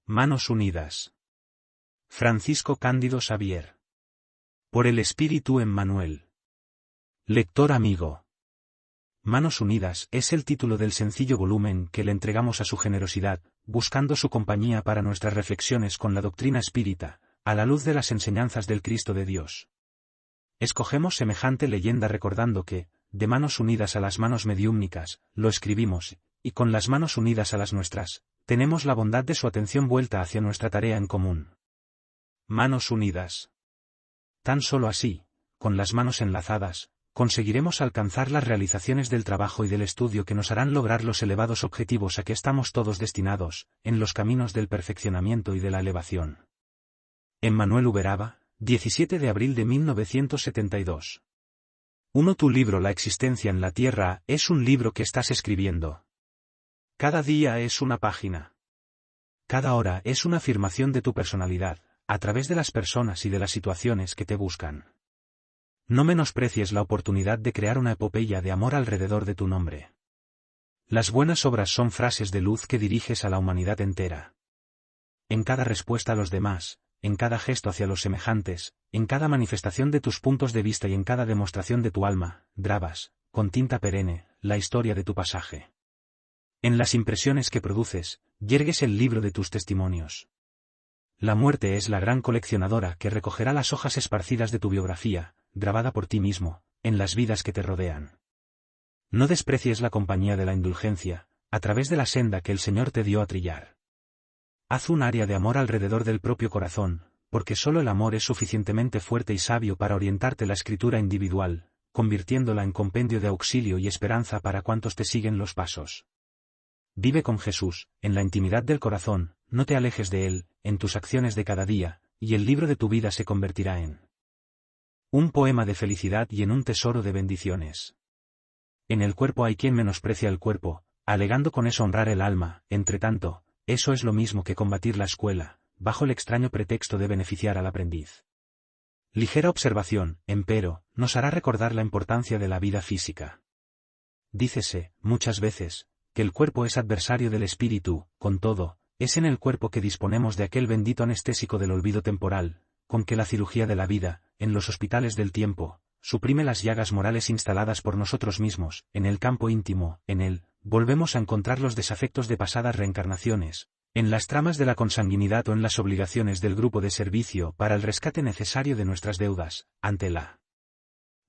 Manos unidas. Francisco Cándido Xavier. Por el Espíritu Emmanuel. Lector amigo. Manos unidas es el título del sencillo volumen que le entregamos a su generosidad, buscando su compañía para nuestras reflexiones con la doctrina espírita, a la luz de las enseñanzas del Cristo de Dios. Escogemos semejante leyenda recordando que, de manos unidas a las manos mediúmnicas, lo escribimos, y con las manos unidas a las nuestras, tenemos la bondad de su atención vuelta hacia nuestra tarea en común. Manos unidas. Tan solo así, con las manos enlazadas, conseguiremos alcanzar las realizaciones del trabajo y del estudio que nos harán lograr los elevados objetivos a que estamos todos destinados, en los caminos del perfeccionamiento y de la elevación. Emmanuel Uberaba, 17 de abril de 1972. 1. Tu libro La existencia en la Tierra es un libro que estás escribiendo. Cada día es una página. Cada hora es una afirmación de tu personalidad, a través de las personas y de las situaciones que te buscan. No menosprecies la oportunidad de crear una epopeya de amor alrededor de tu nombre. Las buenas obras son frases de luz que diriges a la humanidad entera. En cada respuesta a los demás, en cada gesto hacia los semejantes, en cada manifestación de tus puntos de vista y en cada demostración de tu alma, grabas, con tinta perenne, la historia de tu pasaje. En las impresiones que produces, yergues el libro de tus testimonios. La muerte es la gran coleccionadora que recogerá las hojas esparcidas de tu biografía, grabada por ti mismo, en las vidas que te rodean. No desprecies la compañía de la indulgencia, a través de la senda que el Señor te dio a trillar. Haz un área de amor alrededor del propio corazón, porque solo el amor es suficientemente fuerte y sabio para orientarte la escritura individual, convirtiéndola en compendio de auxilio y esperanza para cuantos te siguen los pasos. Vive con Jesús, en la intimidad del corazón, no te alejes de Él, en tus acciones de cada día, y el libro de tu vida se convertirá en un poema de felicidad y en un tesoro de bendiciones. En el cuerpo hay quien menosprecia el cuerpo, alegando con eso honrar el alma, entre tanto, eso es lo mismo que combatir la escuela, bajo el extraño pretexto de beneficiar al aprendiz. Ligera observación, empero, nos hará recordar la importancia de la vida física. Dícese, muchas veces, que el cuerpo es adversario del espíritu, con todo, es en el cuerpo que disponemos de aquel bendito anestésico del olvido temporal, con que la cirugía de la vida, en los hospitales del tiempo, suprime las llagas morales instaladas por nosotros mismos, en el campo íntimo, en él, volvemos a encontrar los desafectos de pasadas reencarnaciones, en las tramas de la consanguinidad o en las obligaciones del grupo de servicio para el rescate necesario de nuestras deudas, ante la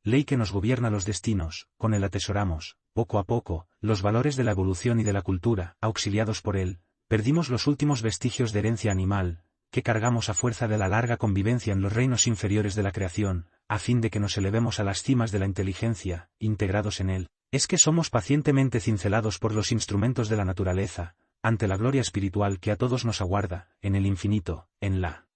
ley que nos gobierna los destinos, con él atesoramos, poco a poco, los valores de la evolución y de la cultura, auxiliados por él, perdimos los últimos vestigios de herencia animal, que cargamos a fuerza de la larga convivencia en los reinos inferiores de la creación, a fin de que nos elevemos a las cimas de la inteligencia, integrados en él, es que somos pacientemente cincelados por los instrumentos de la naturaleza, ante la gloria espiritual que a todos nos aguarda, en el infinito, en la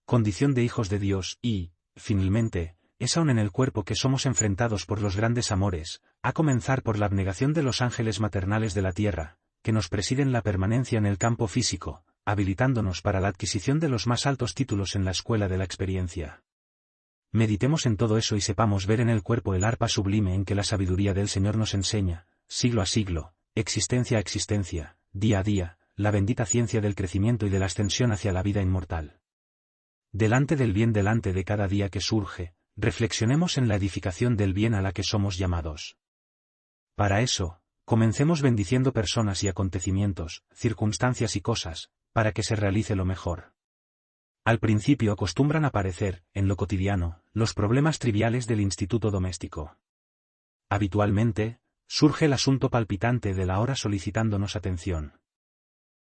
condición de hijos de Dios y, finalmente, es aún en el cuerpo que somos enfrentados por los grandes amores, a comenzar por la abnegación de los ángeles maternales de la tierra, que nos presiden la permanencia en el campo físico, habilitándonos para la adquisición de los más altos títulos en la escuela de la experiencia. Meditemos en todo eso y sepamos ver en el cuerpo el arpa sublime en que la sabiduría del Señor nos enseña, siglo a siglo, existencia a existencia, día a día, la bendita ciencia del crecimiento y de la ascensión hacia la vida inmortal. Delante del bien delante de cada día que surge, reflexionemos en la edificación del bien a la que somos llamados. Para eso, comencemos bendiciendo personas y acontecimientos, circunstancias y cosas, para que se realice lo mejor. Al principio acostumbran aparecer, en lo cotidiano, los problemas triviales del instituto doméstico. Habitualmente, surge el asunto palpitante de la hora solicitándonos atención.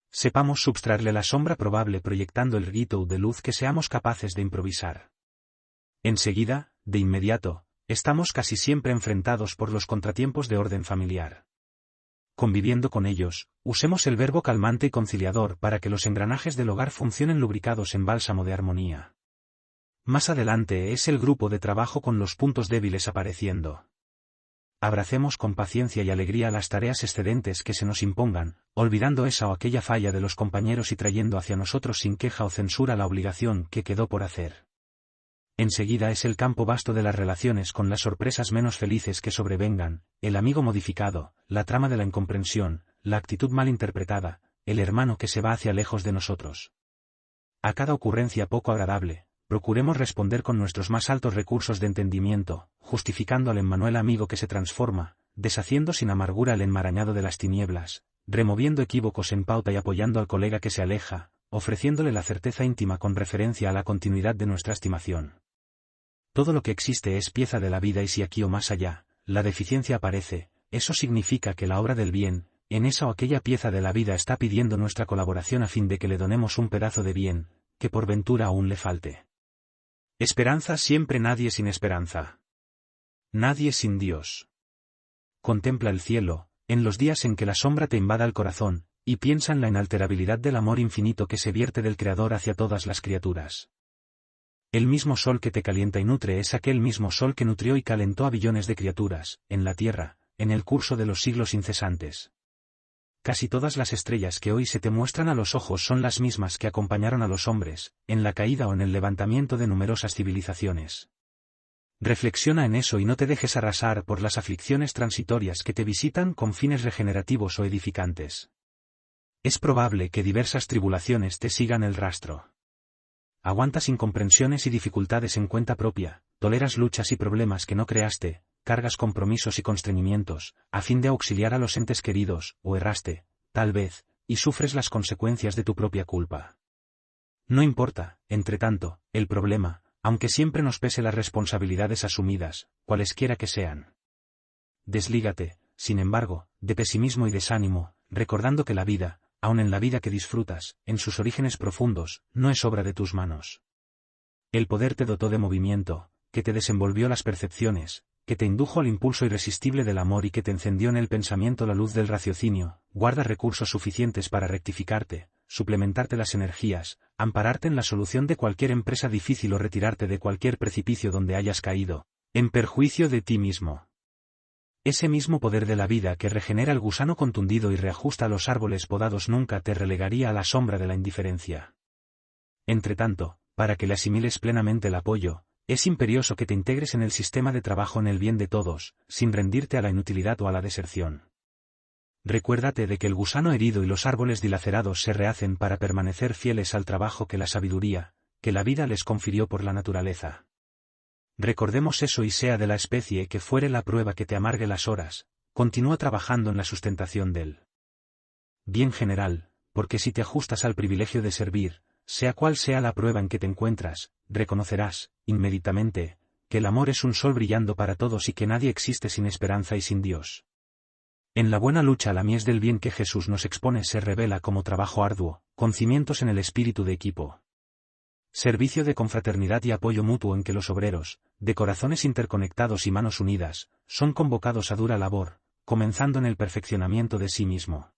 Sepamos subtraerle la sombra probable proyectando el grito de luz que seamos capaces de improvisar. Enseguida, de inmediato, estamos casi siempre enfrentados por los contratiempos de orden familiar. Conviviendo con ellos, usemos el verbo calmante y conciliador para que los engranajes del hogar funcionen lubricados en bálsamo de armonía. Más adelante es el grupo de trabajo con los puntos débiles apareciendo. Abracemos con paciencia y alegría las tareas excedentes que se nos impongan, olvidando esa o aquella falla de los compañeros y trayendo hacia nosotros sin queja o censura la obligación que quedó por hacer. Enseguida es el campo vasto de las relaciones con las sorpresas menos felices que sobrevengan, el amigo modificado, la trama de la incomprensión, la actitud mal interpretada, el hermano que se va hacia lejos de nosotros. A cada ocurrencia poco agradable, procuremos responder con nuestros más altos recursos de entendimiento, justificando al Emmanuel amigo que se transforma, deshaciendo sin amargura el enmarañado de las tinieblas, removiendo equívocos en pauta y apoyando al colega que se aleja, ofreciéndole la certeza íntima con referencia a la continuidad de nuestra estimación. Todo lo que existe es pieza de la vida y si aquí o más allá, la deficiencia aparece, eso significa que la obra del bien, en esa o aquella pieza de la vida está pidiendo nuestra colaboración a fin de que le donemos un pedazo de bien, que por ventura aún le falte. Esperanza siempre, nadie sin esperanza. Nadie sin Dios. Contempla el cielo, en los días en que la sombra te invada el corazón, y piensa en la inalterabilidad del amor infinito que se vierte del Creador hacia todas las criaturas. El mismo sol que te calienta y nutre es aquel mismo sol que nutrió y calentó a billones de criaturas, en la tierra, en el curso de los siglos incesantes. Casi todas las estrellas que hoy se te muestran a los ojos son las mismas que acompañaron a los hombres, en la caída o en el levantamiento de numerosas civilizaciones. Reflexiona en eso y no te dejes arrasar por las aflicciones transitorias que te visitan con fines regenerativos o edificantes. Es probable que diversas tribulaciones te sigan el rastro. Aguantas incomprensiones y dificultades en cuenta propia, toleras luchas y problemas que no creaste, cargas compromisos y constreñimientos, a fin de auxiliar a los entes queridos, o erraste, tal vez, y sufres las consecuencias de tu propia culpa. No importa, entretanto, el problema, aunque siempre nos pese las responsabilidades asumidas, cualesquiera que sean. Deslígate, sin embargo, de pesimismo y desánimo, recordando que la vida, aun en la vida que disfrutas, en sus orígenes profundos, no es obra de tus manos. El poder te dotó de movimiento, que te desenvolvió las percepciones, que te indujo al impulso irresistible del amor y que te encendió en el pensamiento la luz del raciocinio, guarda recursos suficientes para rectificarte, suplementarte las energías, ampararte en la solución de cualquier empresa difícil o retirarte de cualquier precipicio donde hayas caído, en perjuicio de ti mismo. Ese mismo poder de la vida que regenera el gusano contundido y reajusta los árboles podados nunca te relegaría a la sombra de la indiferencia. Entretanto, para que le asimiles plenamente el apoyo, es imperioso que te integres en el sistema de trabajo en el bien de todos, sin rendirte a la inutilidad o a la deserción. Recuérdate de que el gusano herido y los árboles dilacerados se rehacen para permanecer fieles al trabajo que la sabiduría, que la vida les confirió por la naturaleza. Recordemos eso y sea de la especie que fuere la prueba que te amargue las horas, continúa trabajando en la sustentación del bien general, porque si te ajustas al privilegio de servir, sea cual sea la prueba en que te encuentras, reconocerás, inmediatamente, que el amor es un sol brillando para todos y que nadie existe sin esperanza y sin Dios. En la buena lucha la mies del bien que Jesús nos expone se revela como trabajo arduo, con cimientos en el espíritu de equipo. Servicio de confraternidad y apoyo mutuo en que los obreros, de corazones interconectados y manos unidas, son convocados a dura labor, comenzando en el perfeccionamiento de sí mismo.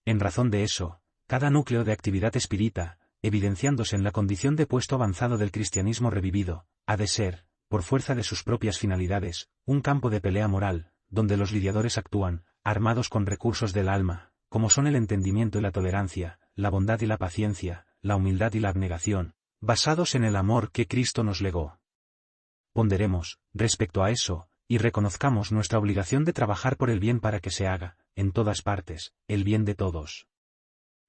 En razón de eso, cada núcleo de actividad espírita, evidenciándose en la condición de puesto avanzado del cristianismo revivido, ha de ser, por fuerza de sus propias finalidades, un campo de pelea moral, donde los lidiadores actúan, armados con recursos del alma, como son el entendimiento y la tolerancia, la bondad y la paciencia, la humildad y la abnegación, basados en el amor que Cristo nos legó. Ponderemos, respecto a eso, y reconozcamos nuestra obligación de trabajar por el bien para que se haga, en todas partes, el bien de todos.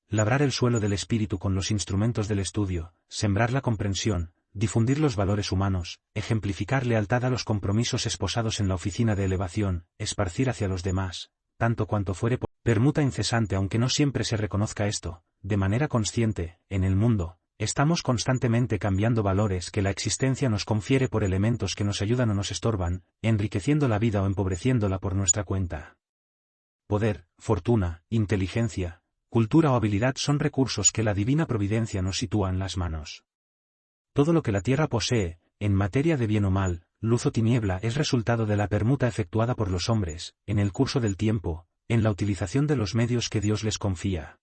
Labrar el suelo del espíritu con los instrumentos del estudio, sembrar la comprensión, difundir los valores humanos, ejemplificar lealtad a los compromisos esposados en la oficina de elevación, esparcir hacia los demás, tanto cuanto fuere permuta incesante aunque no siempre se reconozca esto, de manera consciente, en el mundo. Estamos constantemente cambiando valores que la existencia nos confiere por elementos que nos ayudan o nos estorban, enriqueciendo la vida o empobreciéndola por nuestra cuenta. Poder, fortuna, inteligencia, cultura o habilidad son recursos que la divina providencia nos sitúa en las manos. Todo lo que la tierra posee, en materia de bien o mal, luz o tiniebla es resultado de la permuta efectuada por los hombres, en el curso del tiempo, en la utilización de los medios que Dios les confía.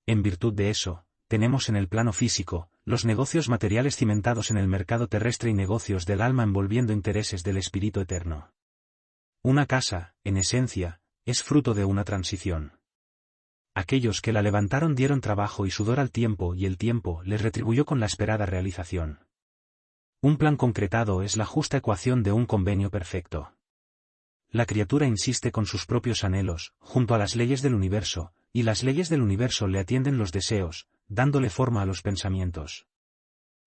En virtud de eso, tenemos en el plano físico, los negocios materiales cimentados en el mercado terrestre y negocios del alma envolviendo intereses del espíritu eterno. Una casa, en esencia, es fruto de una transición. Aquellos que la levantaron dieron trabajo y sudor al tiempo y el tiempo les retribuyó con la esperada realización. Un plan concretado es la justa ecuación de un convenio perfecto. La criatura insiste con sus propios anhelos, junto a las leyes del universo, y las leyes del universo le atienden los deseos, dándole forma a los pensamientos.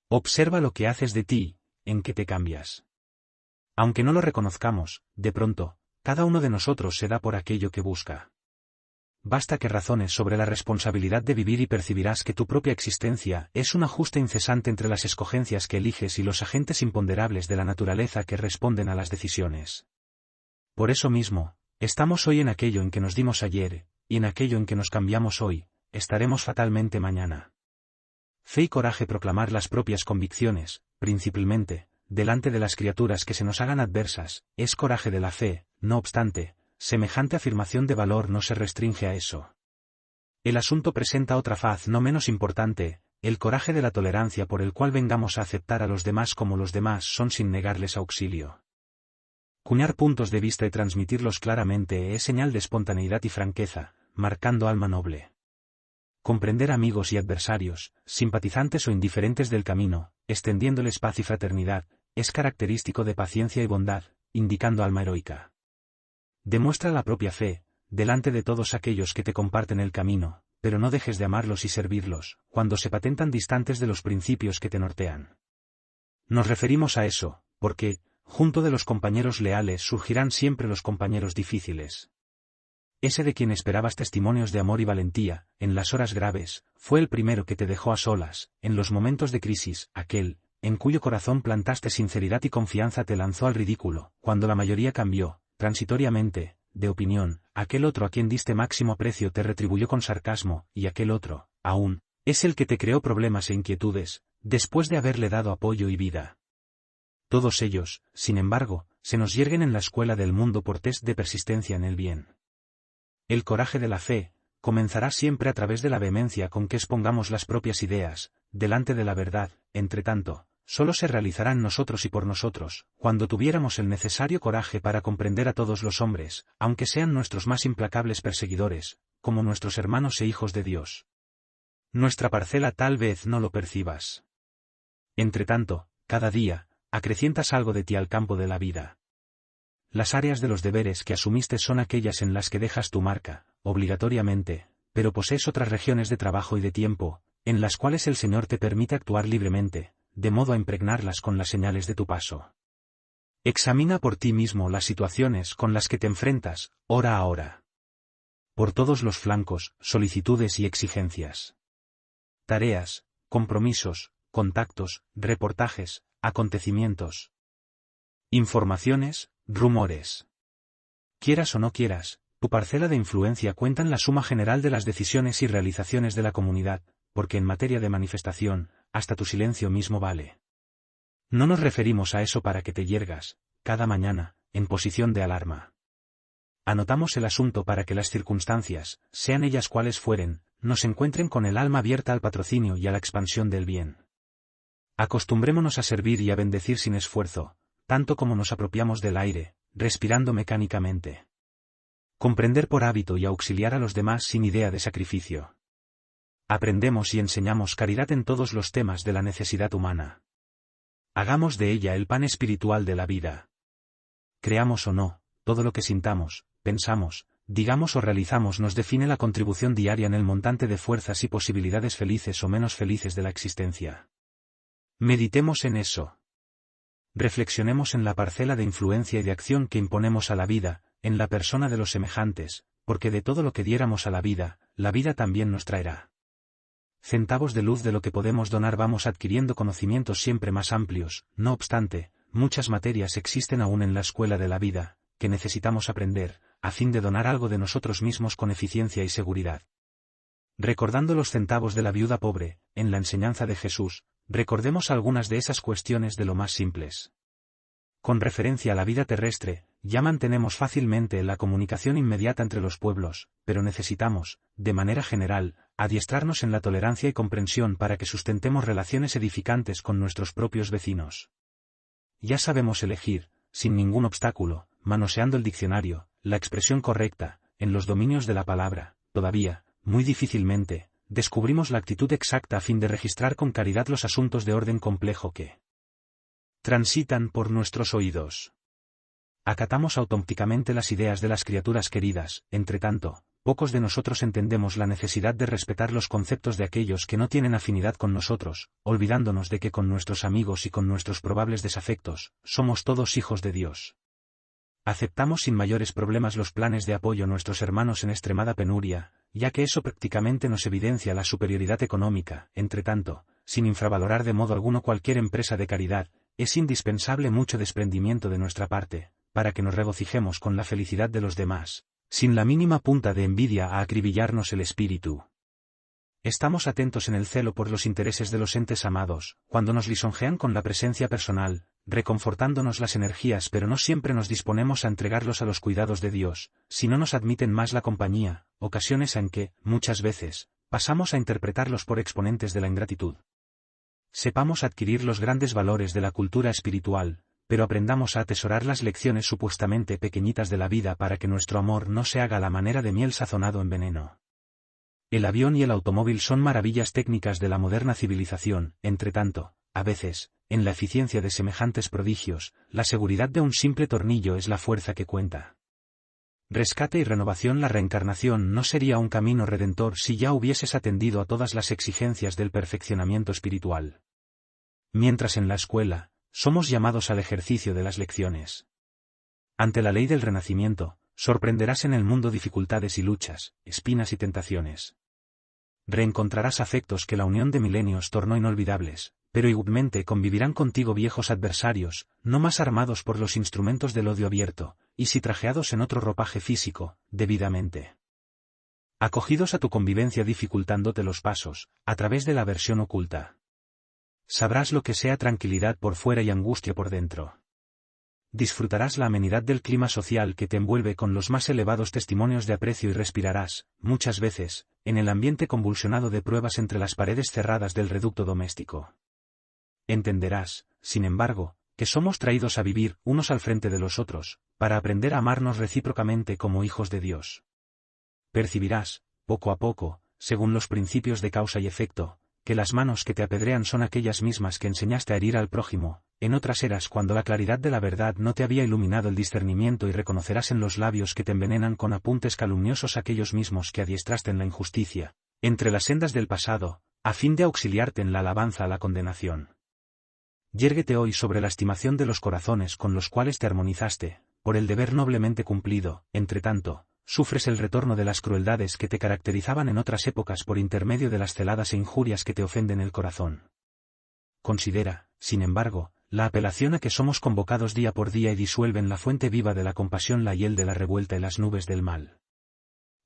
Observa lo que haces de ti, en qué te cambias. Aunque no lo reconozcamos, de pronto, cada uno de nosotros se da por aquello que busca. Basta que razones sobre la responsabilidad de vivir y percibirás que tu propia existencia es un ajuste incesante entre las escogencias que eliges y los agentes imponderables de la naturaleza que responden a las decisiones. Por eso mismo, estamos hoy en aquello en que nos dimos ayer, y en aquello en que nos cambiamos hoy, estaremos fatalmente mañana. Fe y coraje proclamar las propias convicciones, principalmente, delante de las criaturas que se nos hagan adversas, es coraje de la fe, no obstante, semejante afirmación de valor no se restringe a eso. El asunto presenta otra faz no menos importante, el coraje de la tolerancia por el cual vengamos a aceptar a los demás como los demás son sin negarles auxilio. Cuñar puntos de vista y transmitirlos claramente es señal de espontaneidad y franqueza, marcando alma noble. Comprender amigos y adversarios, simpatizantes o indiferentes del camino, extendiéndoles paz y fraternidad, es característico de paciencia y bondad, indicando alma heroica. Demuestra la propia fe, delante de todos aquellos que te comparten el camino, pero no dejes de amarlos y servirlos, cuando se patentan distantes de los principios que te nortean. Nos referimos a eso, porque, junto de los compañeros leales surgirán siempre los compañeros difíciles. Ese de quien esperabas testimonios de amor y valentía, en las horas graves, fue el primero que te dejó a solas, en los momentos de crisis, aquel, en cuyo corazón plantaste sinceridad y confianza te lanzó al ridículo, cuando la mayoría cambió, transitoriamente, de opinión, aquel otro a quien diste máximo aprecio te retribuyó con sarcasmo, y aquel otro, aún, es el que te creó problemas e inquietudes, después de haberle dado apoyo y vida. Todos ellos, sin embargo, se nos yerguen en la escuela del mundo por test de persistencia en el bien. El coraje de la fe, comenzará siempre a través de la vehemencia con que expongamos las propias ideas, delante de la verdad, entre tanto, solo se realizará en nosotros y por nosotros, cuando tuviéramos el necesario coraje para comprender a todos los hombres, aunque sean nuestros más implacables perseguidores, como nuestros hermanos e hijos de Dios. Nuestra parcela tal vez no lo percibas. Entre tanto, cada día, acrecientas algo de ti al campo de la vida. Las áreas de los deberes que asumiste son aquellas en las que dejas tu marca, obligatoriamente, pero posees otras regiones de trabajo y de tiempo, en las cuales el Señor te permite actuar libremente, de modo a impregnarlas con las señales de tu paso. Examina por ti mismo las situaciones con las que te enfrentas, hora a hora. Por todos los flancos, solicitudes y exigencias. Tareas, compromisos, contactos, reportajes, acontecimientos. Informaciones, rumores. Quieras o no quieras, tu parcela de influencia cuenta en la suma general de las decisiones y realizaciones de la comunidad, porque en materia de manifestación, hasta tu silencio mismo vale. No nos referimos a eso para que te yergas, cada mañana, en posición de alarma. Anotamos el asunto para que las circunstancias, sean ellas cuales fueren, nos encuentren con el alma abierta al patrocinio y a la expansión del bien. Acostumbrémonos a servir y a bendecir sin esfuerzo, tanto como nos apropiamos del aire, respirando mecánicamente. Comprender por hábito y auxiliar a los demás sin idea de sacrificio. Aprendemos y enseñamos caridad en todos los temas de la necesidad humana. Hagamos de ella el pan espiritual de la vida. Creamos o no, todo lo que sintamos, pensamos, digamos o realizamos nos define la contribución diaria en el montante de fuerzas y posibilidades felices o menos felices de la existencia. Meditemos en eso. Reflexionemos en la parcela de influencia y de acción que imponemos a la vida, en la persona de los semejantes, porque de todo lo que diéramos a la vida también nos traerá. Centavos de luz de lo que podemos donar vamos adquiriendo conocimientos siempre más amplios, no obstante, muchas materias existen aún en la escuela de la vida, que necesitamos aprender, a fin de donar algo de nosotros mismos con eficiencia y seguridad. Recordando los centavos de la viuda pobre, en la enseñanza de Jesús, recordemos algunas de esas cuestiones de lo más simples. Con referencia a la vida terrestre, ya mantenemos fácilmente la comunicación inmediata entre los pueblos, pero necesitamos, de manera general, adiestrarnos en la tolerancia y comprensión para que sustentemos relaciones edificantes con nuestros propios vecinos. Ya sabemos elegir, sin ningún obstáculo, manoseando el diccionario, la expresión correcta, en los dominios de la palabra, todavía, muy difícilmente, descubrimos la actitud exacta a fin de registrar con caridad los asuntos de orden complejo que transitan por nuestros oídos. Acatamos auténticamente las ideas de las criaturas queridas, entre tanto, pocos de nosotros entendemos la necesidad de respetar los conceptos de aquellos que no tienen afinidad con nosotros, olvidándonos de que con nuestros amigos y con nuestros probables desafectos, somos todos hijos de Dios. Aceptamos sin mayores problemas los planes de apoyo a nuestros hermanos en extremada penuria, ya que eso prácticamente nos evidencia la superioridad económica. Entre tanto, sin infravalorar de modo alguno cualquier empresa de caridad, es indispensable mucho desprendimiento de nuestra parte, para que nos regocijemos con la felicidad de los demás, sin la mínima punta de envidia a acribillarnos el espíritu. Estamos atentos en el celo por los intereses de los entes amados, cuando nos lisonjean con la presencia personal, reconfortándonos las energías, pero no siempre nos disponemos a entregarlos a los cuidados de Dios, si no nos admiten más la compañía, ocasiones en que, muchas veces, pasamos a interpretarlos por exponentes de la ingratitud. Sepamos adquirir los grandes valores de la cultura espiritual, pero aprendamos a atesorar las lecciones supuestamente pequeñitas de la vida para que nuestro amor no se haga a la manera de miel sazonado en veneno. El avión y el automóvil son maravillas técnicas de la moderna civilización. Entre tanto, a veces, en la eficiencia de semejantes prodigios, la seguridad de un simple tornillo es la fuerza que cuenta. Rescate y renovación. La reencarnación no sería un camino redentor si ya hubieses atendido a todas las exigencias del perfeccionamiento espiritual. Mientras en la escuela, somos llamados al ejercicio de las lecciones. Ante la ley del renacimiento, sorprenderás en el mundo dificultades y luchas, espinas y tentaciones. Reencontrarás afectos que la unión de milenios tornó inolvidables, pero igualmente convivirán contigo viejos adversarios, no más armados por los instrumentos del odio abierto, y si trajeados en otro ropaje físico, debidamente acogidos a tu convivencia dificultándote los pasos, a través de la aversión oculta. Sabrás lo que sea tranquilidad por fuera y angustia por dentro. Disfrutarás la amenidad del clima social que te envuelve con los más elevados testimonios de aprecio y respirarás, muchas veces, en el ambiente convulsionado de pruebas entre las paredes cerradas del reducto doméstico. Entenderás, sin embargo, que somos traídos a vivir unos al frente de los otros, para aprender a amarnos recíprocamente como hijos de Dios. Percibirás, poco a poco, según los principios de causa y efecto, que las manos que te apedrean son aquellas mismas que enseñaste a herir al prójimo, en otras eras cuando la claridad de la verdad no te había iluminado el discernimiento, y reconocerás en los labios que te envenenan con apuntes calumniosos aquellos mismos que adiestraste en la injusticia, entre las sendas del pasado, a fin de auxiliarte en la alabanza a la condenación. Yérguete hoy sobre la estimación de los corazones con los cuales te armonizaste, por el deber noblemente cumplido. Entre tanto, sufres el retorno de las crueldades que te caracterizaban en otras épocas por intermedio de las celadas e injurias que te ofenden el corazón. Considera, sin embargo, la apelación a que somos convocados día por día y disuelven la fuente viva de la compasión la hiel de la revuelta y las nubes del mal.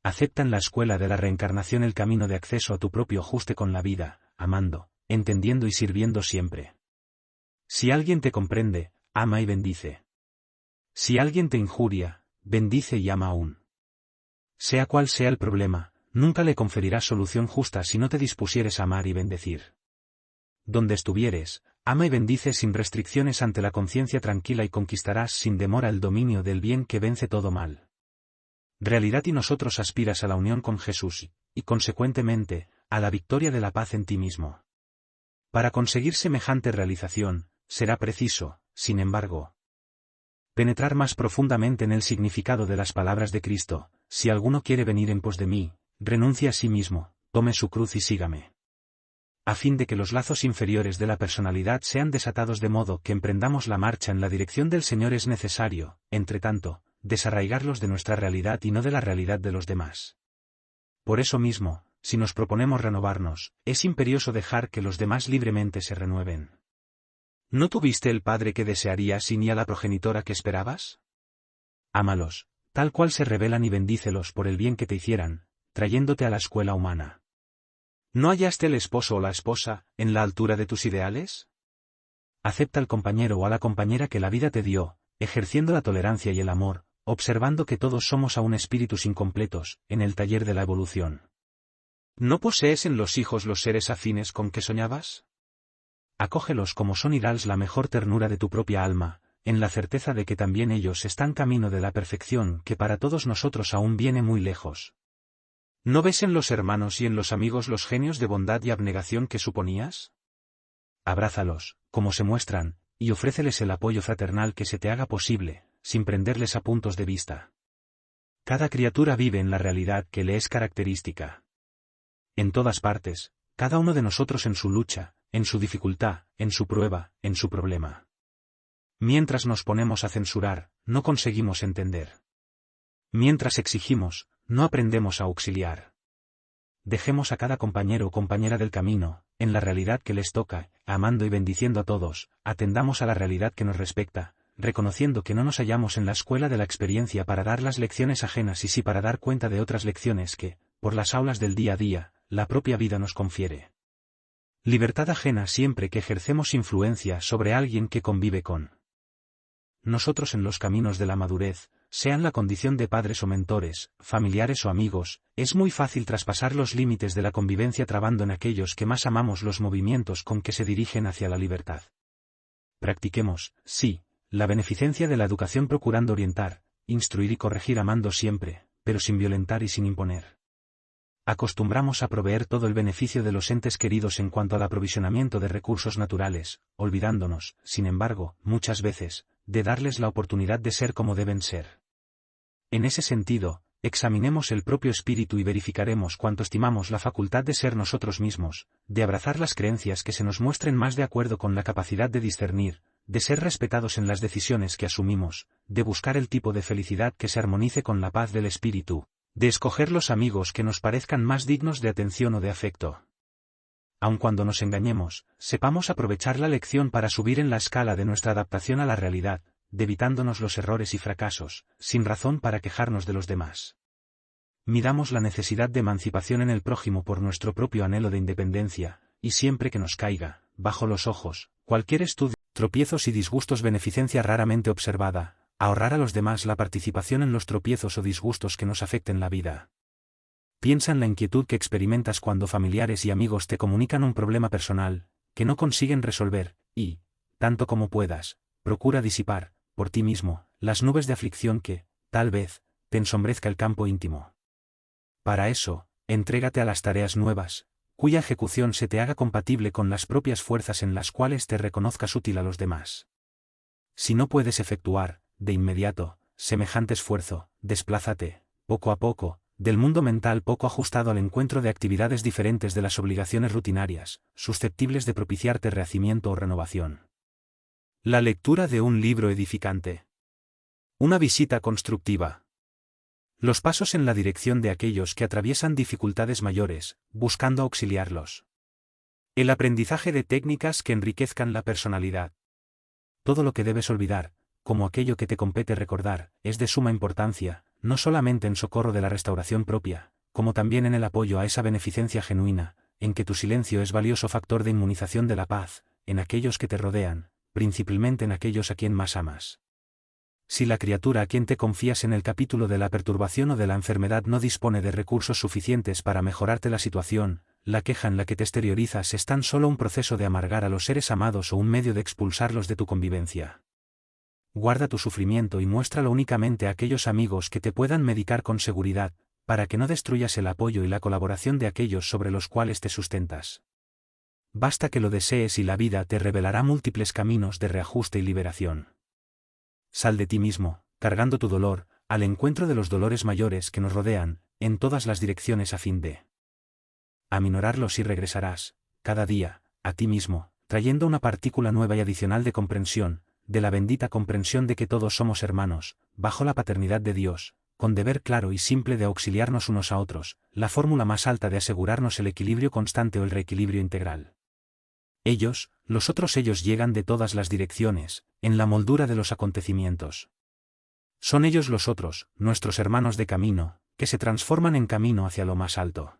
Acepta en la escuela de la reencarnación el camino de acceso a tu propio ajuste con la vida, amando, entendiendo y sirviendo siempre. Si alguien te comprende, ama y bendice. Si alguien te injuria, bendice y ama aún. Sea cual sea el problema, nunca le conferirás solución justa si no te dispusieres a amar y bendecir. Donde estuvieres, ama y bendice sin restricciones ante la conciencia tranquila y conquistarás sin demora el dominio del bien que vence todo mal. Realidad y nosotros aspiras a la unión con Jesús, y consecuentemente, a la victoria de la paz en ti mismo. Para conseguir semejante realización, será preciso, sin embargo, penetrar más profundamente en el significado de las palabras de Cristo: si alguno quiere venir en pos de mí, renuncie a sí mismo, tome su cruz y sígame. A fin de que los lazos inferiores de la personalidad sean desatados de modo que emprendamos la marcha en la dirección del Señor, es necesario, entre tanto, desarraigarlos de nuestra realidad y no de la realidad de los demás. Por eso mismo, si nos proponemos renovarnos, es imperioso dejar que los demás libremente se renueven. ¿No tuviste el padre que desearías y ni a la progenitora que esperabas? Ámalos, tal cual se revelan, y bendícelos por el bien que te hicieran, trayéndote a la escuela humana. ¿No hallaste el esposo o la esposa, en la altura de tus ideales? Acepta al compañero o a la compañera que la vida te dio, ejerciendo la tolerancia y el amor, observando que todos somos aún espíritus incompletos, en el taller de la evolución. ¿No posees en los hijos los seres afines con que soñabas? Acógelos como son y dales la mejor ternura de tu propia alma, en la certeza de que también ellos están camino de la perfección que para todos nosotros aún viene muy lejos. ¿No ves en los hermanos y en los amigos los genios de bondad y abnegación que suponías? Abrázalos, como se muestran, y ofréceles el apoyo fraternal que se te haga posible, sin prenderles a puntos de vista. Cada criatura vive en la realidad que le es característica. En todas partes, cada uno de nosotros en su lucha, en su dificultad, en su prueba, en su problema. Mientras nos ponemos a censurar, no conseguimos entender. Mientras exigimos, no aprendemos a auxiliar. Dejemos a cada compañero o compañera del camino, en la realidad que les toca, amando y bendiciendo a todos, atendamos a la realidad que nos respecta, reconociendo que no nos hallamos en la escuela de la experiencia para dar las lecciones ajenas y sí para dar cuenta de otras lecciones que, por las aulas del día a día, la propia vida nos confiere. Libertad ajena siempre que ejercemos influencia sobre alguien que convive con nosotros en los caminos de la madurez, sean la condición de padres o mentores, familiares o amigos, es muy fácil traspasar los límites de la convivencia trabando en aquellos que más amamos los movimientos con que se dirigen hacia la libertad. Practiquemos, sí, la beneficencia de la educación procurando orientar, instruir y corregir amando siempre, pero sin violentar y sin imponer. Acostumbramos a proveer todo el beneficio de los entes queridos en cuanto al aprovisionamiento de recursos naturales, olvidándonos, sin embargo, muchas veces, de darles la oportunidad de ser como deben ser. En ese sentido, examinemos el propio espíritu y verificaremos cuánto estimamos la facultad de ser nosotros mismos, de abrazar las creencias que se nos muestren más de acuerdo con la capacidad de discernir, de ser respetados en las decisiones que asumimos, de buscar el tipo de felicidad que se armonice con la paz del espíritu, de escoger los amigos que nos parezcan más dignos de atención o de afecto. Aun cuando nos engañemos, sepamos aprovechar la lección para subir en la escala de nuestra adaptación a la realidad, evitándonos los errores y fracasos, sin razón para quejarnos de los demás. Midamos la necesidad de emancipación en el prójimo por nuestro propio anhelo de independencia, y siempre que nos caiga, bajo los ojos, cualquier estudio, tropiezos y disgustos beneficencia raramente observada, ahorrar a los demás la participación en los tropiezos o disgustos que nos afecten la vida. Piensa en la inquietud que experimentas cuando familiares y amigos te comunican un problema personal, que no consiguen resolver, y, tanto como puedas, procura disipar, por ti mismo, las nubes de aflicción que, tal vez, te ensombrezca el campo íntimo. Para eso, entrégate a las tareas nuevas, cuya ejecución se te haga compatible con las propias fuerzas en las cuales te reconozcas útil a los demás. Si no puedes efectuar, de inmediato, semejante esfuerzo, desplázate, poco a poco, del mundo mental poco ajustado al encuentro de actividades diferentes de las obligaciones rutinarias, susceptibles de propiciarte rehacimiento o renovación. La lectura de un libro edificante. Una visita constructiva. Los pasos en la dirección de aquellos que atraviesan dificultades mayores, buscando auxiliarlos. El aprendizaje de técnicas que enriquezcan la personalidad. Todo lo que debes olvidar, como aquello que te compete recordar, es de suma importancia, no solamente en socorro de la restauración propia, como también en el apoyo a esa beneficencia genuina, en que tu silencio es valioso factor de inmunización de la paz, en aquellos que te rodean, principalmente en aquellos a quien más amas. Si la criatura a quien te confías en el capítulo de la perturbación o de la enfermedad no dispone de recursos suficientes para mejorarte la situación, la queja en la que te exteriorizas es tan solo un proceso de amargar a los seres amados o un medio de expulsarlos de tu convivencia. Guarda tu sufrimiento y muéstralo únicamente a aquellos amigos que te puedan medicar con seguridad, para que no destruyas el apoyo y la colaboración de aquellos sobre los cuales te sustentas. Basta que lo desees y la vida te revelará múltiples caminos de reajuste y liberación. Sal de ti mismo, cargando tu dolor, al encuentro de los dolores mayores que nos rodean, en todas las direcciones a fin de aminorarlos y regresarás, cada día, a ti mismo, trayendo una partícula nueva y adicional de comprensión, de la bendita comprensión de que todos somos hermanos, bajo la paternidad de Dios, con deber claro y simple de auxiliarnos unos a otros, la fórmula más alta de asegurarnos el equilibrio constante o el reequilibrio integral. Ellos, los otros ellos llegan de todas las direcciones, en la moldura de los acontecimientos. Son ellos los otros, nuestros hermanos de camino, que se transforman en camino hacia lo más alto.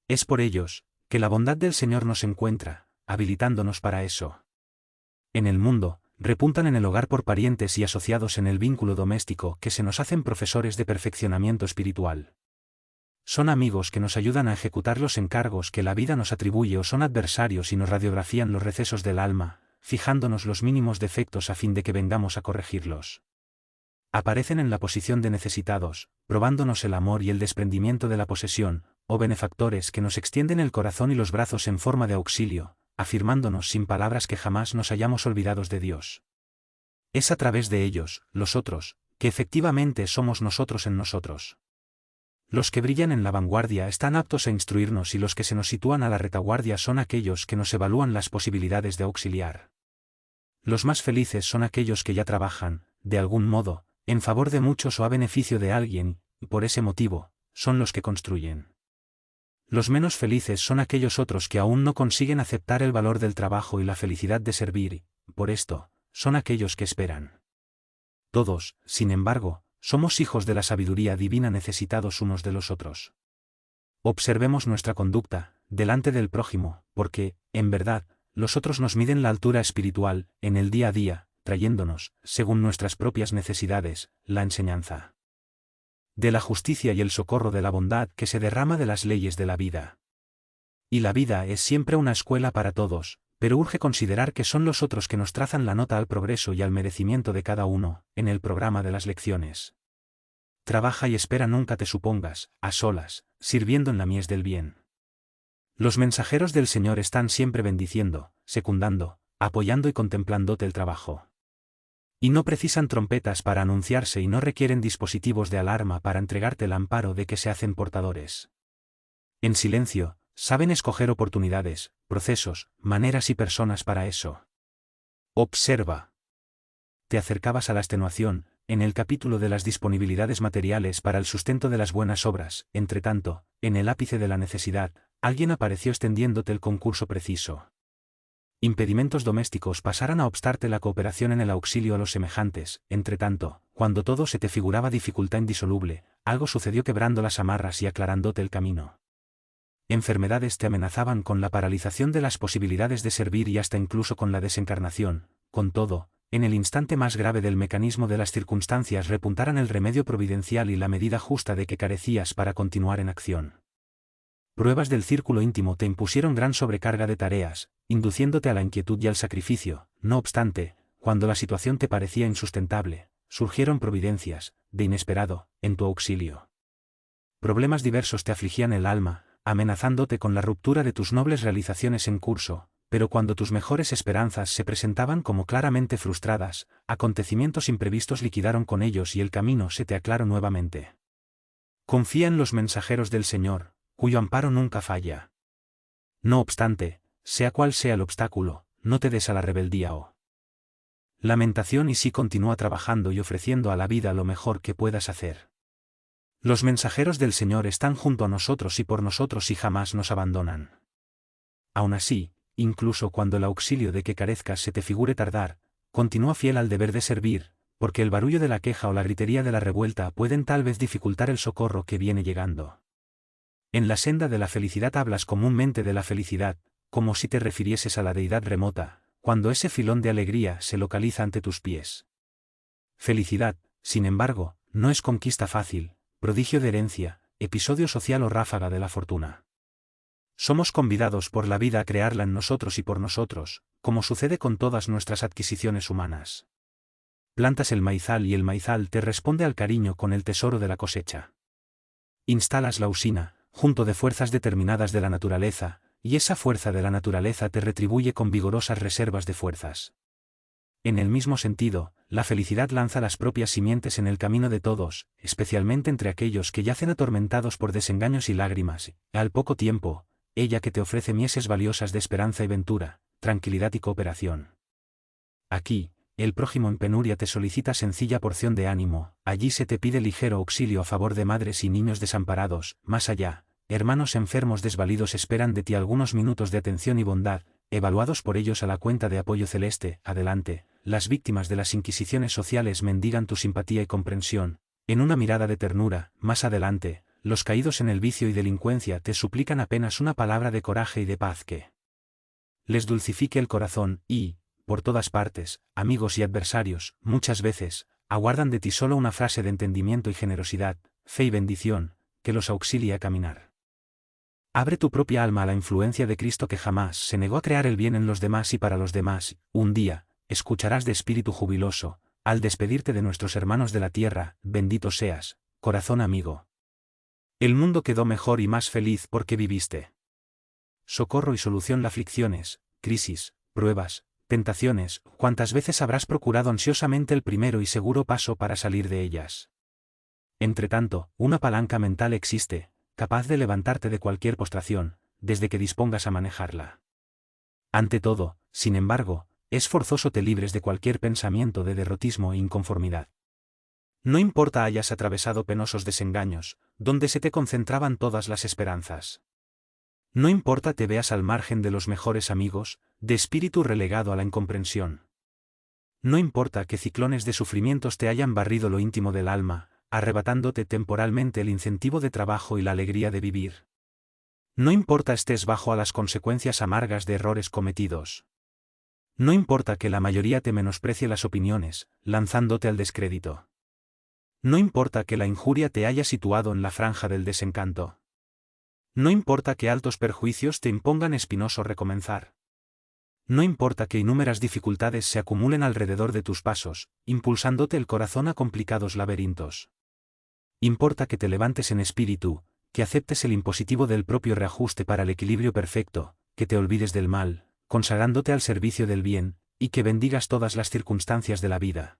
Es por ellos, que la bondad del Señor nos encuentra, habilitándonos para eso. En el mundo, repuntan en el hogar por parientes y asociados en el vínculo doméstico que se nos hacen profesores de perfeccionamiento espiritual. Son amigos que nos ayudan a ejecutar los encargos que la vida nos atribuye o son adversarios y nos radiografían los recesos del alma, fijándonos los mínimos defectos a fin de que vengamos a corregirlos. Aparecen en la posición de necesitados, probándonos el amor y el desprendimiento de la posesión, o benefactores que nos extienden el corazón y los brazos en forma de auxilio, afirmándonos sin palabras que jamás nos hayamos olvidados de Dios. Es a través de ellos, los otros, que efectivamente somos nosotros en nosotros. Los que brillan en la vanguardia están aptos a instruirnos y los que se nos sitúan a la retaguardia son aquellos que nos evalúan las posibilidades de auxiliar. Los más felices son aquellos que ya trabajan, de algún modo, en favor de muchos o a beneficio de alguien, y por ese motivo, son los que construyen. Los menos felices son aquellos otros que aún no consiguen aceptar el valor del trabajo y la felicidad de servir y, por esto, son aquellos que esperan. Todos, sin embargo, somos hijos de la sabiduría divina necesitados unos de los otros. Observemos nuestra conducta, delante del prójimo, porque, en verdad, los otros nos miden la altura espiritual, en el día a día, trayéndonos, según nuestras propias necesidades, la enseñanza de la justicia y el socorro de la bondad que se derrama de las leyes de la vida. Y la vida es siempre una escuela para todos, pero urge considerar que son los otros que nos trazan la nota al progreso y al merecimiento de cada uno, en el programa de las lecciones. Trabaja y espera, nunca te supongas, a solas, sirviendo en la mies del bien. Los mensajeros del Señor están siempre bendiciendo, secundando, apoyando y contemplándote el trabajo. Y no precisan trompetas para anunciarse y no requieren dispositivos de alarma para entregarte el amparo de que se hacen portadores. En silencio, saben escoger oportunidades, procesos, maneras y personas para eso. Observa. Te acercabas a la extenuación, en el capítulo de las disponibilidades materiales para el sustento de las buenas obras. Entretanto, en el ápice de la necesidad, alguien apareció extendiéndote el concurso preciso. Impedimentos domésticos pasaran a obstarte la cooperación en el auxilio a los semejantes. Entretanto, cuando todo se te figuraba dificultad indisoluble, algo sucedió quebrando las amarras y aclarándote el camino. Enfermedades te amenazaban con la paralización de las posibilidades de servir y hasta incluso con la desencarnación. Con todo, en el instante más grave del mecanismo de las circunstancias repuntaran el remedio providencial y la medida justa de que carecías para continuar en acción. Pruebas del círculo íntimo te impusieron gran sobrecarga de tareas, induciéndote a la inquietud y al sacrificio. No obstante, cuando la situación te parecía insustentable, surgieron providencias, de inesperado, en tu auxilio. Problemas diversos te afligían el alma, amenazándote con la ruptura de tus nobles realizaciones en curso, pero cuando tus mejores esperanzas se presentaban como claramente frustradas, acontecimientos imprevistos liquidaron con ellos y el camino se te aclaró nuevamente. Confía en los mensajeros del Señor, cuyo amparo nunca falla. No obstante, sea cual sea el obstáculo, no te des a la rebeldía o lamentación y sí continúa trabajando y ofreciendo a la vida lo mejor que puedas hacer. Los mensajeros del Señor están junto a nosotros y por nosotros y jamás nos abandonan. Aún así, incluso cuando el auxilio de que carezcas se te figure tardar, continúa fiel al deber de servir, porque el barullo de la queja o la gritería de la revuelta pueden tal vez dificultar el socorro que viene llegando. En la senda de la felicidad hablas comúnmente de la felicidad, como si te refirieses a la deidad remota, cuando ese filón de alegría se localiza ante tus pies. Felicidad, sin embargo, no es conquista fácil, prodigio de herencia, episodio social o ráfaga de la fortuna. Somos convidados por la vida a crearla en nosotros y por nosotros, como sucede con todas nuestras adquisiciones humanas. Plantas el maizal y el maizal te responde al cariño con el tesoro de la cosecha. Instalas la usina, junto de fuerzas determinadas de la naturaleza, y esa fuerza de la naturaleza te retribuye con vigorosas reservas de fuerzas. En el mismo sentido, la felicidad lanza las propias simientes en el camino de todos, especialmente entre aquellos que yacen atormentados por desengaños y lágrimas, y, al poco tiempo, ella que te ofrece mieses valiosas de esperanza y ventura, tranquilidad y cooperación. Aquí, el prójimo en penuria te solicita sencilla porción de ánimo, allí se te pide ligero auxilio a favor de madres y niños desamparados, más allá, hermanos enfermos desvalidos esperan de ti algunos minutos de atención y bondad, evaluados por ellos a la cuenta de apoyo celeste. Adelante, las víctimas de las inquisiciones sociales mendigan tu simpatía y comprensión, en una mirada de ternura. Más adelante, los caídos en el vicio y delincuencia te suplican apenas una palabra de coraje y de paz que les dulcifique el corazón, y, por todas partes, amigos y adversarios, muchas veces, aguardan de ti solo una frase de entendimiento y generosidad, fe y bendición, que los auxilie a caminar. Abre tu propia alma a la influencia de Cristo que jamás se negó a crear el bien en los demás y para los demás. Un día, escucharás de espíritu jubiloso, al despedirte de nuestros hermanos de la tierra: bendito seas, corazón amigo. El mundo quedó mejor y más feliz porque viviste. Socorro y solución a aflicciones, crisis, pruebas, Tentaciones, ¿cuántas veces habrás procurado ansiosamente el primero y seguro paso para salir de ellas? Entretanto, una palanca mental existe, capaz de levantarte de cualquier postración, desde que dispongas a manejarla. Ante todo, sin embargo, es forzoso te libres de cualquier pensamiento de derrotismo e inconformidad. No importa hayas atravesado penosos desengaños, donde se te concentraban todas las esperanzas. No importa te veas al margen de los mejores amigos, de espíritu relegado a la incomprensión. No importa que ciclones de sufrimientos te hayan barrido lo íntimo del alma, arrebatándote temporalmente el incentivo de trabajo y la alegría de vivir. No importa estés bajo a las consecuencias amargas de errores cometidos. No importa que la mayoría te menosprecie las opiniones, lanzándote al descrédito. No importa que la injuria te haya situado en la franja del desencanto. No importa que altos perjuicios te impongan espinoso recomenzar. No importa que innúmeras dificultades se acumulen alrededor de tus pasos, impulsándote el corazón a complicados laberintos. Importa que te levantes en espíritu, que aceptes el impositivo del propio reajuste para el equilibrio perfecto, que te olvides del mal, consagrándote al servicio del bien, y que bendigas todas las circunstancias de la vida.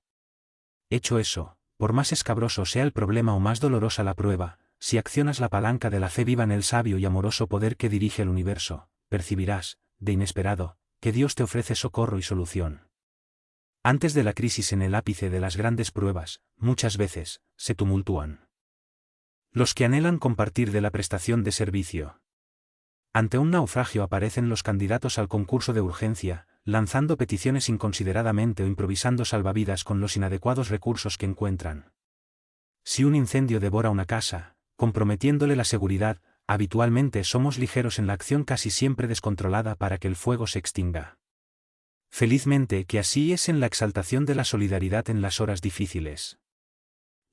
Hecho eso, por más escabroso sea el problema o más dolorosa la prueba, si accionas la palanca de la fe viva en el sabio y amoroso poder que dirige el universo, percibirás, de inesperado, que Dios te ofrece socorro y solución. Antes de la crisis en el ápice de las grandes pruebas, muchas veces, se tumultúan los que anhelan compartir de la prestación de servicio. Ante un naufragio aparecen los candidatos al concurso de urgencia, lanzando peticiones inconsideradamente o improvisando salvavidas con los inadecuados recursos que encuentran. Si un incendio devora una casa, comprometiéndole la seguridad, habitualmente somos ligeros en la acción casi siempre descontrolada para que el fuego se extinga. Felizmente que así es en la exaltación de la solidaridad en las horas difíciles.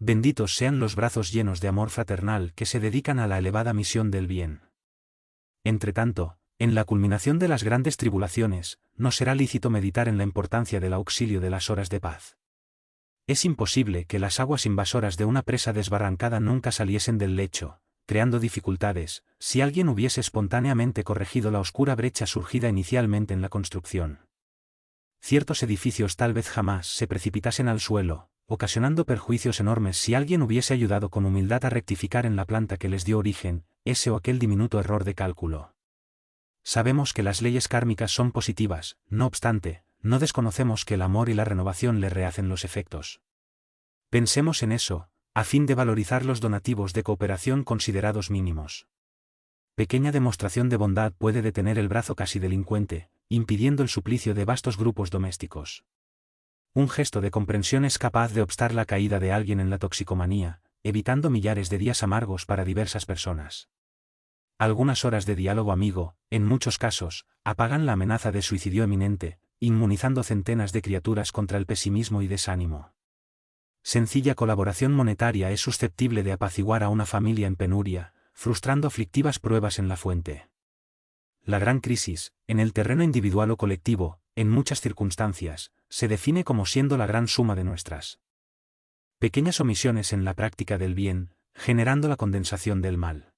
Benditos sean los brazos llenos de amor fraternal que se dedican a la elevada misión del bien. Entretanto, en la culminación de las grandes tribulaciones, no será lícito meditar en la importancia del auxilio de las horas de paz. Es imposible que las aguas invasoras de una presa desbarrancada nunca saliesen del lecho, creando dificultades, si alguien hubiese espontáneamente corregido la oscura brecha surgida inicialmente en la construcción. Ciertos edificios tal vez jamás se precipitasen al suelo, ocasionando perjuicios enormes si alguien hubiese ayudado con humildad a rectificar en la planta que les dio origen, ese o aquel diminuto error de cálculo. Sabemos que las leyes kármicas son positivas, no obstante, no desconocemos que el amor y la renovación le rehacen los efectos. Pensemos en eso, a fin de valorizar los donativos de cooperación considerados mínimos. Pequeña demostración de bondad puede detener el brazo casi delincuente, impidiendo el suplicio de vastos grupos domésticos. Un gesto de comprensión es capaz de obstar la caída de alguien en la toxicomanía, evitando millares de días amargos para diversas personas. Algunas horas de diálogo amigo, en muchos casos, apagan la amenaza de suicidio eminente, inmunizando centenas de criaturas contra el pesimismo y desánimo. Sencilla colaboración monetaria es susceptible de apaciguar a una familia en penuria, frustrando aflictivas pruebas en la fuente. La gran crisis, en el terreno individual o colectivo, en muchas circunstancias, se define como siendo la gran suma de nuestras pequeñas omisiones en la práctica del bien, generando la condensación del mal.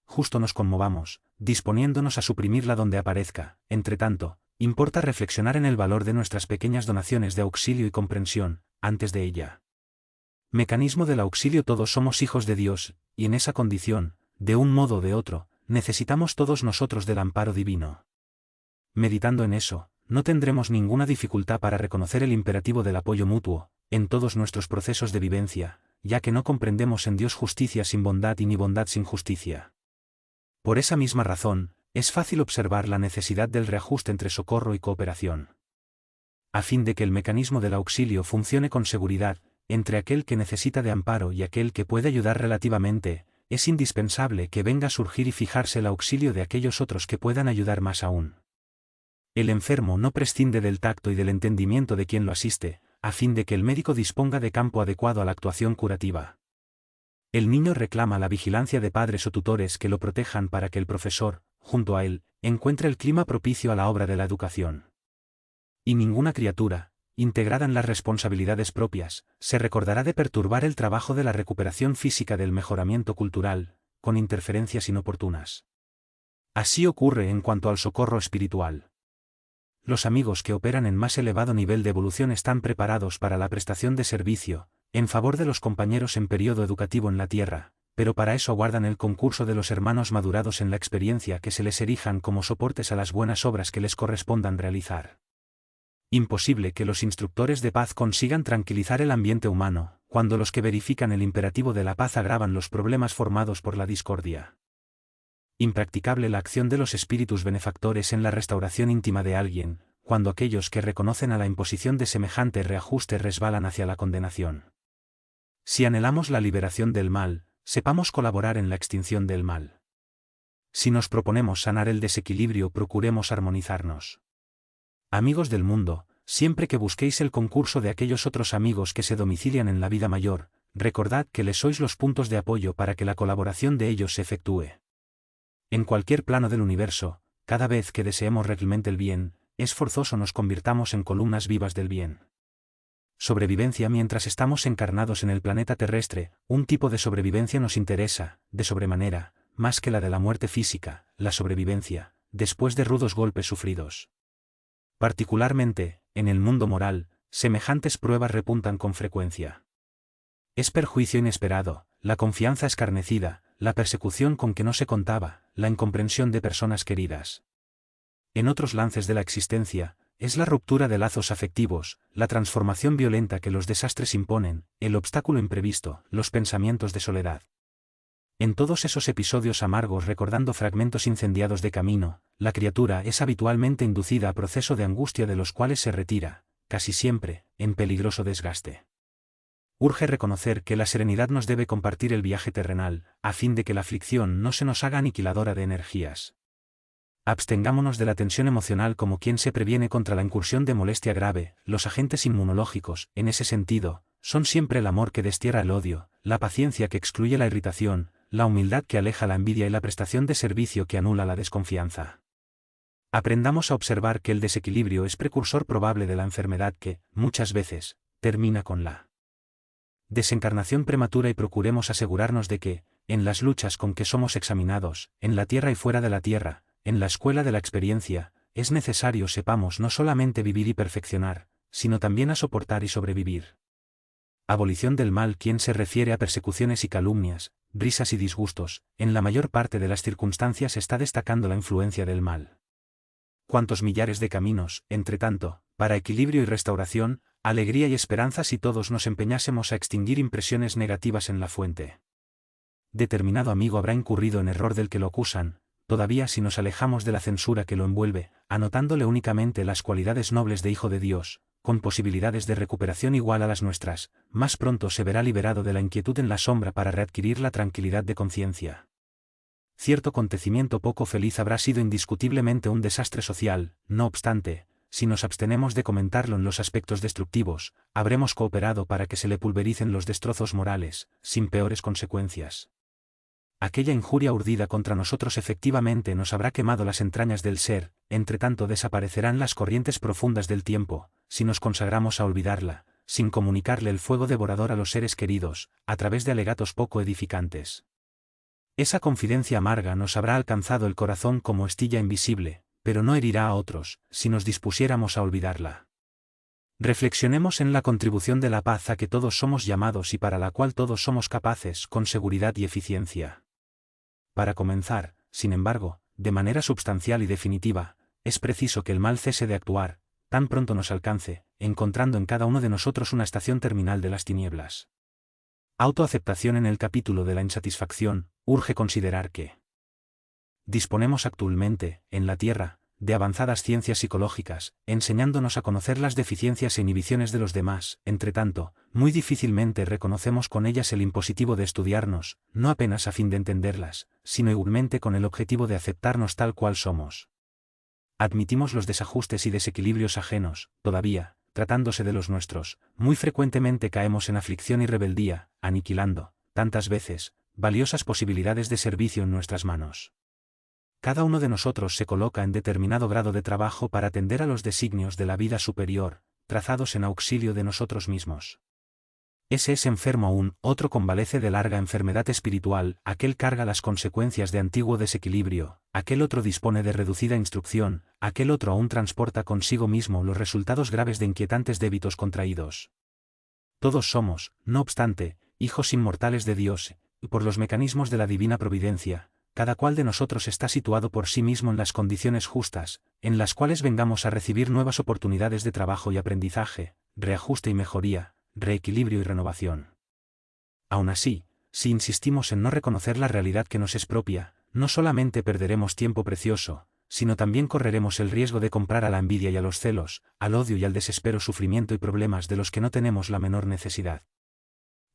Justo nos conmovamos, disponiéndonos a suprimirla donde aparezca, entretanto, importa reflexionar en el valor de nuestras pequeñas donaciones de auxilio y comprensión, antes de ella. Mecanismo del auxilio: todos somos hijos de Dios, y en esa condición, de un modo o de otro, necesitamos todos nosotros del amparo divino. Meditando en eso, no tendremos ninguna dificultad para reconocer el imperativo del apoyo mutuo, en todos nuestros procesos de vivencia, ya que no comprendemos en Dios justicia sin bondad y ni bondad sin justicia. Por esa misma razón, es fácil observar la necesidad del reajuste entre socorro y cooperación. A fin de que el mecanismo del auxilio funcione con seguridad, entre aquel que necesita de amparo y aquel que puede ayudar relativamente, es indispensable que venga a surgir y fijarse el auxilio de aquellos otros que puedan ayudar más aún. El enfermo no prescinde del tacto y del entendimiento de quien lo asiste, a fin de que el médico disponga de campo adecuado a la actuación curativa. El niño reclama la vigilancia de padres o tutores que lo protejan para que el profesor, junto a él, encuentre el clima propicio a la obra de la educación. Y ninguna criatura, integrada en las responsabilidades propias, se recordará de perturbar el trabajo de la recuperación física del mejoramiento cultural, con interferencias inoportunas. Así ocurre en cuanto al socorro espiritual. los amigos que operan en más elevado nivel de evolución están preparados para la prestación de servicio, en favor de los compañeros en periodo educativo en la Tierra, pero para eso guardan el concurso de los hermanos madurados en la experiencia que se les erijan como soportes a las buenas obras que les correspondan realizar. Imposible que los instructores de paz consigan tranquilizar el ambiente humano, cuando los que verifican el imperativo de la paz agravan los problemas formados por la discordia. Impracticable la acción de los espíritus benefactores en la restauración íntima de alguien, cuando aquellos que reconocen a la imposición de semejante reajuste resbalan hacia la condenación. Si anhelamos la liberación del mal, sepamos colaborar en la extinción del mal. Si nos proponemos sanar el desequilibrio, procuremos armonizarnos. Amigos del mundo, siempre que busquéis el concurso de aquellos otros amigos que se domicilian en la vida mayor, recordad que les sois los puntos de apoyo para que la colaboración de ellos se efectúe. En cualquier plano del universo, cada vez que deseemos realmente el bien, es forzoso nos convirtamos en columnas vivas del bien. Sobrevivencia. Mientras estamos encarnados en el planeta terrestre, un tipo de sobrevivencia nos interesa, de sobremanera, más que la de la muerte física, la sobrevivencia, después de rudos golpes sufridos. Particularmente, en el mundo moral, semejantes pruebas repuntan con frecuencia. Es perjuicio inesperado, la confianza escarnecida, la persecución con que no se contaba, la incomprensión de personas queridas. En otros lances de la existencia, es la ruptura de lazos afectivos, la transformación violenta que los desastres imponen, el obstáculo imprevisto, los pensamientos de soledad. En todos esos episodios amargos, recordando fragmentos incendiados de camino, la criatura es habitualmente inducida a proceso de angustia de los cuales se retira, casi siempre, en peligroso desgaste. Urge reconocer que la serenidad nos debe compartir el viaje terrenal, a fin de que la aflicción no se nos haga aniquiladora de energías. Abstengámonos de la tensión emocional como quien se previene contra la incursión de molestia grave. Los agentes inmunológicos, en ese sentido, son siempre el amor que destierra el odio, la paciencia que excluye la irritación, la humildad que aleja la envidia y la prestación de servicio que anula la desconfianza. Aprendamos a observar que el desequilibrio es precursor probable de la enfermedad que, muchas veces, termina con la desencarnación prematura, y procuremos asegurarnos de que, en las luchas con que somos examinados, en la tierra y fuera de la tierra, en la escuela de la experiencia, es necesario sepamos no solamente vivir y perfeccionar, sino también a soportar y sobrevivir. Abolición del mal. Quien se refiere a persecuciones y calumnias, risas y disgustos, en la mayor parte de las circunstancias está destacando la influencia del mal. Cuántos millares de caminos, entre tanto, para equilibrio y restauración, alegría y esperanza si todos nos empeñásemos a extinguir impresiones negativas en la fuente. Determinado amigo habrá incurrido en error del que lo acusan, todavía si nos alejamos de la censura que lo envuelve, anotándole únicamente las cualidades nobles de hijo de Dios, con posibilidades de recuperación igual a las nuestras, más pronto se verá liberado de la inquietud en la sombra para readquirir la tranquilidad de conciencia. Cierto acontecimiento poco feliz habrá sido indiscutiblemente un desastre social, no obstante, si nos abstenemos de comentarlo en los aspectos destructivos, habremos cooperado para que se le pulvericen los destrozos morales, sin peores consecuencias. Aquella injuria urdida contra nosotros efectivamente nos habrá quemado las entrañas del ser, entre tanto desaparecerán las corrientes profundas del tiempo, si nos consagramos a olvidarla, sin comunicarle el fuego devorador a los seres queridos, a través de alegatos poco edificantes. Esa confidencia amarga nos habrá alcanzado el corazón como estilla invisible, pero no herirá a otros, si nos dispusiéramos a olvidarla. Reflexionemos en la contribución de la paz a que todos somos llamados y para la cual todos somos capaces con seguridad y eficiencia. Para comenzar, sin embargo, de manera substancial y definitiva, es preciso que el mal cese de actuar, tan pronto nos alcance, encontrando en cada uno de nosotros una estación terminal de las tinieblas. Autoaceptación. En el capítulo de la insatisfacción, urge considerar que disponemos actualmente, en la Tierra, de avanzadas ciencias psicológicas, enseñándonos a conocer las deficiencias e inhibiciones de los demás. Entre tanto, muy difícilmente reconocemos con ellas el impositivo de estudiarnos, no apenas a fin de entenderlas, sino igualmente con el objetivo de aceptarnos tal cual somos. Admitimos los desajustes y desequilibrios ajenos, todavía, tratándose de los nuestros, muy frecuentemente caemos en aflicción y rebeldía, aniquilando, tantas veces, valiosas posibilidades de servicio en nuestras manos. Cada uno de nosotros se coloca en determinado grado de trabajo para atender a los designios de la vida superior, trazados en auxilio de nosotros mismos. Ese es enfermo aún, otro convalece de larga enfermedad espiritual, aquel carga las consecuencias de antiguo desequilibrio, aquel otro dispone de reducida instrucción, aquel otro aún transporta consigo mismo los resultados graves de inquietantes débitos contraídos. Todos somos, no obstante, hijos inmortales de Dios, y por los mecanismos de la divina providencia, cada cual de nosotros está situado por sí mismo en las condiciones justas, en las cuales vengamos a recibir nuevas oportunidades de trabajo y aprendizaje, reajuste y mejoría, reequilibrio y renovación. Aún así, si insistimos en no reconocer la realidad que nos es propia, no solamente perderemos tiempo precioso, sino también correremos el riesgo de comprar a la envidia y a los celos, al odio y al desespero sufrimiento y problemas de los que no tenemos la menor necesidad.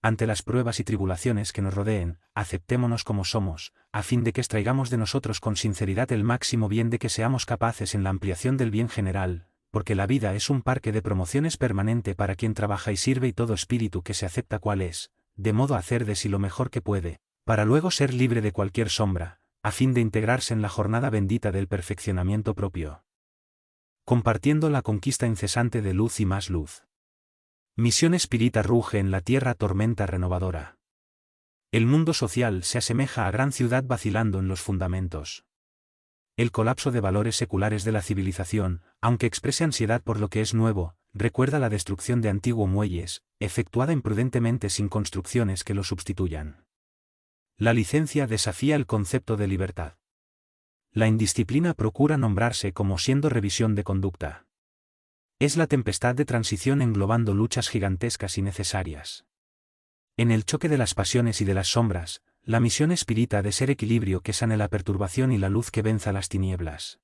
Ante las pruebas y tribulaciones que nos rodeen, aceptémonos como somos, a fin de que extraigamos de nosotros con sinceridad el máximo bien de que seamos capaces en la ampliación del bien general, porque la vida es un parque de promociones permanente para quien trabaja y sirve y todo espíritu que se acepta cual es, de modo a hacer de sí lo mejor que puede, para luego ser libre de cualquier sombra, a fin de integrarse en la jornada bendita del perfeccionamiento propio. Compartiendo la conquista incesante de luz y más luz. Misión espírita ruge en la tierra tormenta renovadora. El mundo social se asemeja a gran ciudad vacilando en los fundamentos. El colapso de valores seculares de la civilización, aunque exprese ansiedad por lo que es nuevo, recuerda la destrucción de antiguos muelles, efectuada imprudentemente sin construcciones que lo sustituyan. La licencia desafía el concepto de libertad. La indisciplina procura nombrarse como siendo revisión de conducta. Es la tempestad de transición englobando luchas gigantescas y necesarias. En el choque de las pasiones y de las sombras, la misión espírita ha de ser equilibrio que sane la perturbación y la luz que venza las tinieblas.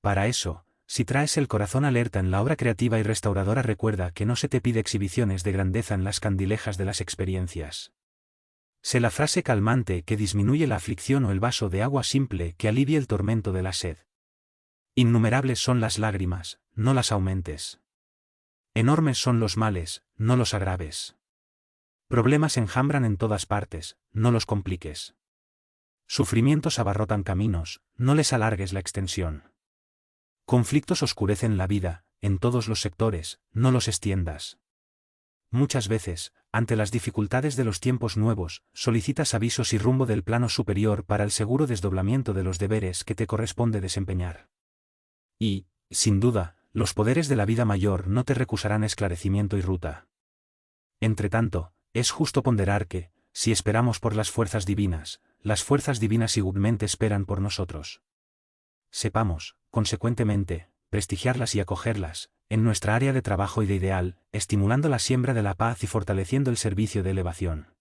Para eso, si traes el corazón alerta en la obra creativa y restauradora, recuerda que no se te pide exhibiciones de grandeza en las candilejas de las experiencias. Sé la frase calmante que disminuye la aflicción o el vaso de agua simple que alivie el tormento de la sed. Innumerables son las lágrimas, no las aumentes. Enormes son los males, no los agraves. Problemas enjambran en todas partes, no los compliques. Sufrimientos abarrotan caminos, no les alargues la extensión. Conflictos oscurecen la vida, en todos los sectores, no los extiendas. Muchas veces, ante las dificultades de los tiempos nuevos, solicitas avisos y rumbo del plano superior para el seguro desdoblamiento de los deberes que te corresponde desempeñar. Y, sin duda, los poderes de la vida mayor no te recusarán esclarecimiento y ruta. Entretanto, es justo ponderar que, si esperamos por las fuerzas divinas igualmente esperan por nosotros. Sepamos, consecuentemente, prestigiarlas y acogerlas, en nuestra área de trabajo y de ideal, estimulando la siembra de la paz y fortaleciendo el servicio de elevación.